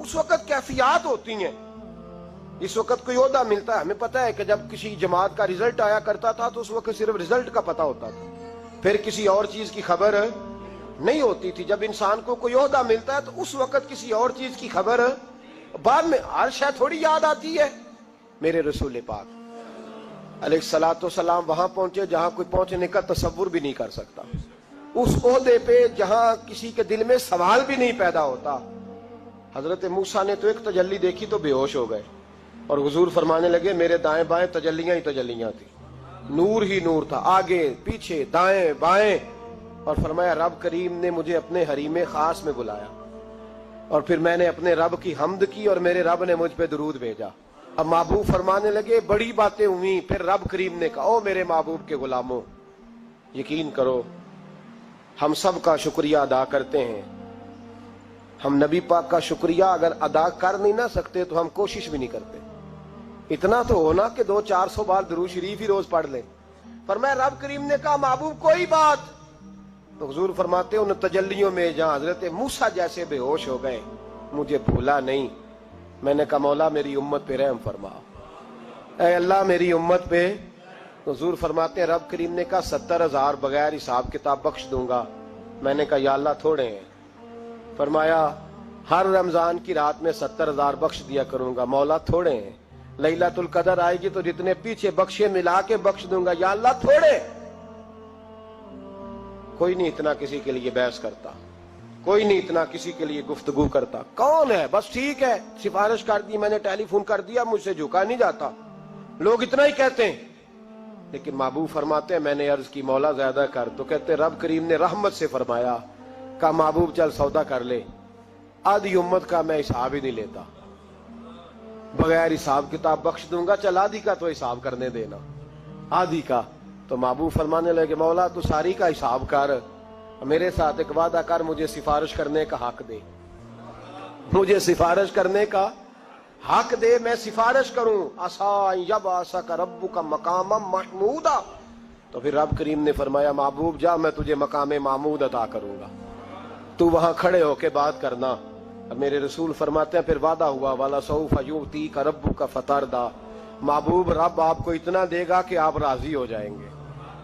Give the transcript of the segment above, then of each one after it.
اس وقت کیفیات ہوتی ہیں. اس وقت کوئی عہدہ ملتا ہے, ہمیں پتا ہے کہ جب کسی جماعت کا رزلٹ آیا کرتا تھا تو اس وقت صرف رزلٹ کا پتا ہوتا تھا, پھر کسی اور چیز کی خبر نہیں ہوتی تھی. جب انسان کو کوئی عہدہ ملتا ہے تو اس وقت کسی اور چیز کی خبر بعد میں, ہر شے تھوڑی یاد آتی ہے. میرے رسول پاک علیہ الصلوۃ والسلام وہاں پہنچے جہاں کوئی پہنچنے کا تصور بھی نہیں کر سکتا, اس عہدے پہ جہاں کسی کے دل میں سوال بھی نہیں پیدا ہوتا. حضرت موسیٰ نے تو ایک تجلی دیکھی تو بے ہوش ہو گئے, اور حضور فرمانے لگے میرے دائیں بائیں تجلیاں ہی تجلیاں تھی, نور ہی نور تھا, آگے پیچھے دائیں بائیں. اور فرمایا رب کریم نے مجھے اپنے حریم خاص میں بلایا, اور پھر میں نے اپنے رب کی حمد کی اور میرے رب نے مجھ پہ درود بھیجا. اب محبوب فرمانے لگے بڑی باتیں ہوئیں. پھر رب کریم نے کہا او میرے محبوب کے غلاموں, یقین کرو ہم سب کا شکریہ ادا کرتے ہیں. ہم نبی پاک کا شکریہ اگر ادا کر نہیں نہ سکتے تو ہم کوشش بھی نہیں کرتے. اتنا تو ہونا کہ 200-400 بار درود شریف ہی روز پڑھ لیں. فرمایا رب کریم نے کہا محبوب کوئی بات. تو حضور فرماتے ان تجلیوں میں جہاں حضرت موسیٰ جیسے بے ہوش ہو گئے, مجھے بھولا نہیں. میں نے کہا مولا میری امت پہ رحم فرما, اے اللہ میری امت پہ. حضور فرماتے رب کریم نے کہا 70,000 بغیر حساب کتاب بخش دوں گا. میں نے کہا یا اللہ تھوڑے ہیں. فرمایا ہر رمضان کی رات میں 70,000 بخش دیا کروں گا. مولا تھوڑے ہیں. لیلۃ القدر آئے گی تو جتنے پیچھے بخشے ملا کے بخش دوں گا. یا اللہ تھوڑے. کوئی نہیں اتنا کسی کے لیے بحث کرتا, کوئی نہیں اتنا کسی کے لیے گفتگو کرتا. کون ہے بس ٹھیک ہے سفارش کر دی, میں نے ٹیلی فون کر دیا, مجھ سے جھکا نہیں جاتا. لوگ اتنا ہی کہتے ہیں. لیکن محبوب فرماتے ہیں میں نے عرض کی مولا زیادہ کر, تو کہتے رب کریم نے رحمت سے فرمایا کہا محبوب چل سودا کر لے, آدھی امت کا میں حساب ہی نہیں لیتا, بغیر حساب کتاب بخش دوں گا. چل آدھی کا تو حساب کرنے دینا, آدھی کا. تو محبوب فرمانے لگے مولا تو ساری کا حساب کر, میرے ساتھ ایک وعدہ کر, مجھے سفارش کرنے کا حق دے, مجھے سفارش کرنے کا حق دے, میں سفارش کروں. عسیٰ ان یبعثک ربک مقاما محمودا. تو پھر رب کریم نے فرمایا محبوب جا میں تجھے مقام محمود عطا کروں گا, تو وہاں کھڑے ہو کے بات کرنا. میرے رسول فرماتے ہیں پھر وعدہ ہوا وَلَسَوْفَ يُعْطِيكَ رَبُّكَ فَتَرْضَىٰ. محبوب رب آپ کو اتنا دے گا کہ آپ راضی ہو جائیں گے.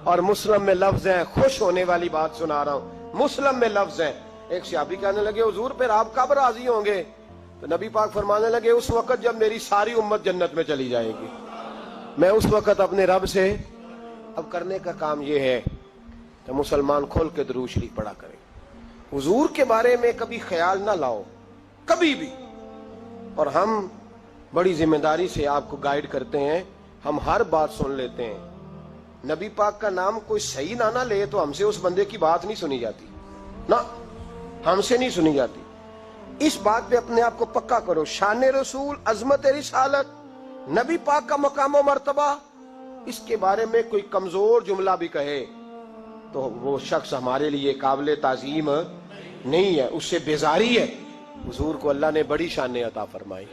اور مسلم میں لفظ ہیں, خوش ہونے والی بات سنا رہا ہوں, مسلم میں لفظ ہیں. ایک صحابی کہنے لگے حضور پھر آپ کب راضی ہوں گے؟ تو نبی پاک فرمانے لگے اس وقت جب میری ساری امت جنت میں چلی جائے گی, میں اس وقت اپنے رب سے. اب کرنے کا کام یہ ہے کہ مسلمان کھول کے درود شریف پڑھا کریں. حضور کے بارے میں کبھی خیال نہ لاؤ کبھی بھی, اور ہم بڑی ذمہ داری سے آپ کو گائیڈ کرتے ہیں. ہم ہر بات سن لیتے ہیں. نبی پاک کا نام کوئی صحیح نہ لے تو ہم سے اس بندے کی بات نہیں سنی جاتی, نہ ہم سے نہیں سنی جاتی. اس بات پہ اپنے آپ کو پکا کرو. شان رسول, عظمت رسالت, نبی پاک کا مقام و مرتبہ, اس کے بارے میں کوئی کمزور جملہ بھی کہے تو وہ شخص ہمارے لیے قابل تعظیم نہیں ہے, اس سے بیزاری ہے. حضور کو اللہ نے بڑی شان عطا فرمائی.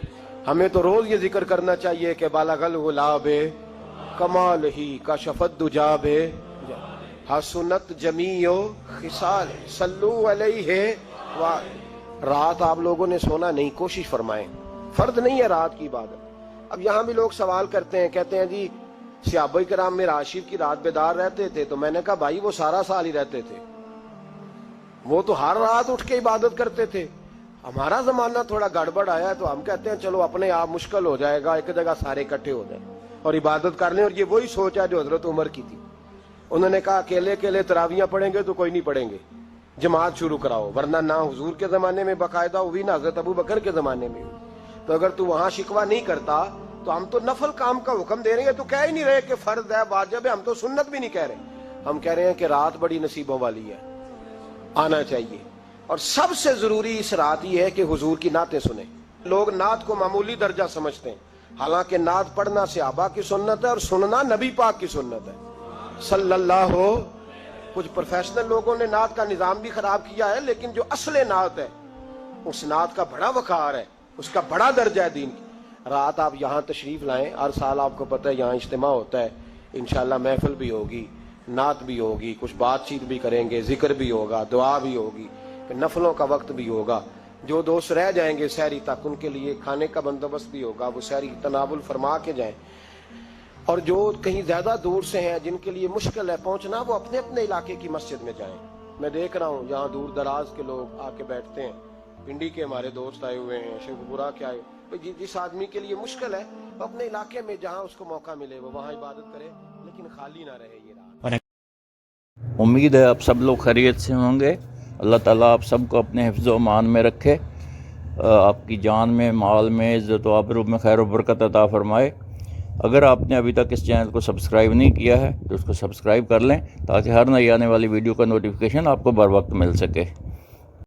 ہمیں تو روز یہ ذکر کرنا چاہیے کہ بالغ الغلاب کمال ہی کشفت دجاب حسنت جمیع خصال صلو علیہ. رات آپ لوگوں نے سونا نہیں, کوشش فرمائیں, فرض نہیں ہے رات کی عبادت. اب یہاں بھی لوگ سوال کرتے ہیں, کہتے ہیں جی صحابہ کرام میں راشد کی رات بیدار رہتے تھے. تو میں نے کہا بھائی وہ سارا سال ہی رہتے تھے, وہ تو ہر رات اٹھ کے عبادت کرتے تھے. ہمارا زمانہ تھوڑا گڑبڑ آیا ہے تو ہم کہتے ہیں چلو اپنے آپ مشکل ہو جائے گا, ایک جگہ سارے اکٹھے ہو جائیں اور عبادت کر لیں. اور یہ وہی سوچ ہے جو حضرت عمر کی تھی. انہوں نے کہا اکیلے اکیلے تراویاں پڑھیں گے تو کوئی نہیں پڑھیں گے, جماعت شروع کراؤ. ورنہ نہ حضور کے زمانے میں باقاعدہ ہوئی, نہ حضرت ابو بکر کے زمانے میں ہوئی. تو اگر تو وہاں شکوہ نہیں کرتا تو ہم تو نفل کام کا حکم دے رہے ہیں, تو کہہ ہی نہیں رہے کہ فرض ہے واجب ہے. ہم تو سنت بھی نہیں کہہ رہے, ہم کہہ رہے ہیں کہ رات بڑی نصیبوں والی ہے, آنا چاہیے. اور سب سے ضروری اس رات یہ ہے کہ حضور کی نعتیں سنیں. لوگ نعت کو معمولی درجہ سمجھتے ہیں, حالانکہ نعت پڑھنا صحابہ کی سنت ہے اور سننا نبی پاک کی سنت ہے صلی اللہ ہو. کچھ پروفیشنل لوگوں نے نعت کا نظام بھی خراب کیا ہے, لیکن جو اصل نعت ہے اس نعت کا بڑا وقار ہے, اس کا بڑا درجہ ہے دین کی. رات آپ یہاں تشریف لائیں, ہر سال آپ کو پتہ ہے یہاں اجتماع ہوتا ہے, انشاءاللہ محفل بھی ہوگی, نعت بھی ہوگی, کچھ بات چیت بھی کریں گے, ذکر بھی ہوگا, دعا بھی ہوگی, نفلوں کا وقت بھی ہوگا. جو دوست رہ جائیں گے سحری تک ان کے لیے کھانے کا بندوبست بھی ہوگا, وہ سحری کی تناول فرما کے جائیں. اور جو کہیں زیادہ دور سے ہیں جن کے لیے مشکل ہے پہنچنا, وہ اپنے اپنے علاقے کی مسجد میں جائیں. میں دیکھ رہا ہوں یہاں دور دراز کے لوگ آ کے بیٹھتے ہیں, پنڈی کے ہمارے دوست آئے ہوئے ہیں, شیخ پورا کے آئے. جس آدمی کے لیے مشکل ہے وہ اپنے علاقے میں جہاں اس کو موقع ملے وہ وہاں عبادت کرے, لیکن خالی نہ رہے یہ رات. امید ہے آپ سب لوگ خیریت سے ہوں گے. اللہ تعالیٰ آپ سب کو اپنے حفظ و امان میں رکھے, آپ کی جان میں, مال میں, عزت و آبرو میں خیر و برکت عطا فرمائے. اگر آپ نے ابھی تک اس چینل کو سبسکرائب نہیں کیا ہے تو اس کو سبسکرائب کر لیں تاکہ ہر نئی آنے والی ویڈیو کا نوٹیفیکیشن آپ کو بر وقت مل سکے.